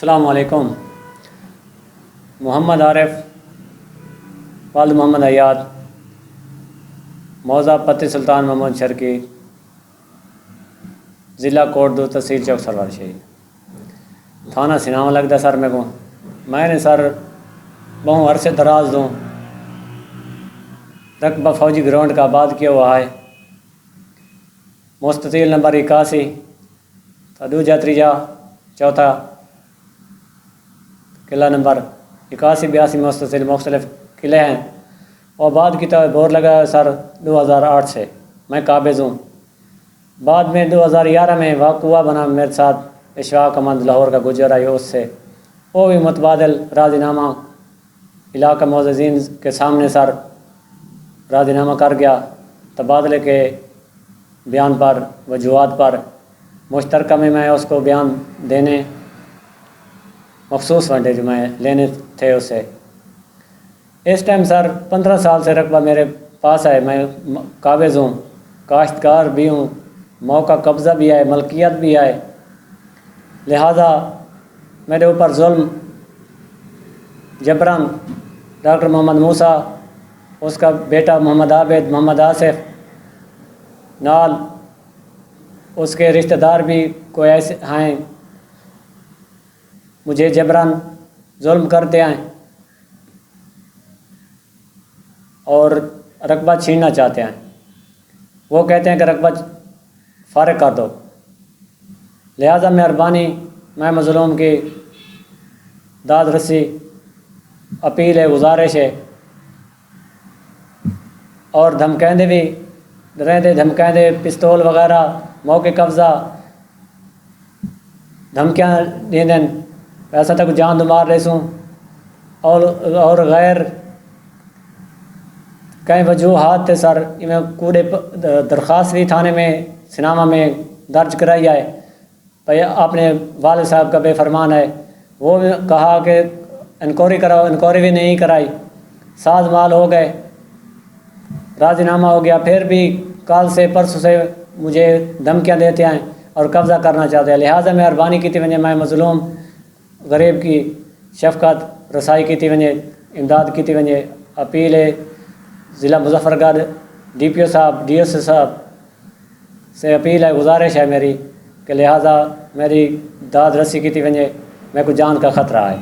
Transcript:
السلام علیکم۔ محمد عارف والد محمد حیات، موضع پتی سلطان محمد شرکی، ضلع کوٹ 2، تحصیل چوک سرور شہید، تھانہ سناما لگتا سر میں نے سر بہوں عرصے دراز دوں رقبہ فوجی گراؤنڈ کا آباد کیا ہوا ہے۔ مستطیل نمبر 81 دوجا تیجا چوتھا قلعہ نمبر 81 82 مستطیل مختلف قلعے ہیں۔ اور آباد کی طرح بور لگا ہے سر 2008 سے میں قابض ہوں۔ بعد میں 2011 میں واقعہ بنا میرے ساتھ اشفاق احمد لاہور کا گجر آئی، اس سے وہ بھی متبادل راضی نامہ علاقہ معززین کے سامنے سر راضی نامہ کر گیا، تبادلے کے بیان پر وجوہات پر مشترکہ میں اس کو بیان دینے مخصوص فنڈ جو میں لینے تھے اسے۔ اس ٹائم سر 15 سال سے رقبہ میرے پاس ہے، میں قابض ہوں، کاشتکار بھی ہوں، موقع قبضہ بھی ہے، ملکیت بھی ہے، لہذا میرے اوپر ظلم جبراً ڈاکٹر محمد موسیٰ، اس کا بیٹا محمد عابد، محمد آصف نال اس کے رشتہ دار بھی کوئی ایسے ہیں، مجھے جبراً ظلم کرتے ہیں اور رقبہ چھیننا چاہتے ہیں۔ وہ کہتے ہیں کہ رقبہ فارغ کر دو، لہذا مہربانی میں مظلوم کی داد رسی اپیل ہے، گزارش ہے، اور دھمکائیں بھی رہتے، دھمکائیں پستول وغیرہ موقع قبضہ دھمکیاں دیں دیں ایسا تک جان دمار ریسوں اور غیر کئی وجوہات تھے سر۔ میں کوڑے درخواست بھی تھانے میں سناما میں درج کرائی ہے، بھائی اپنے والد صاحب کا بے فرمان ہے، وہ بھی کہا کہ انکوائری کراؤ، انکوائری بھی نہیں کرائی، ساز مال ہو گئے، راضی نامہ ہو گیا، پھر بھی کل سے پرسوں سے مجھے دھمکیاں دیتے ہیں اور قبضہ کرنا چاہتے ہیں۔ لہٰذا مہربانی کی تھی میں مظلوم غریب کی شفقت رسائی کی تھی امداد کی تھی اپیل ہے ضلع مظفر گڑھ ڈی پی او صاحب، ڈی ایس صاحب سے اپیل ہے، گزارش ہے میری کہ لہٰذا میری داد رسی کی تھی میں کو جان کا خطرہ ہے۔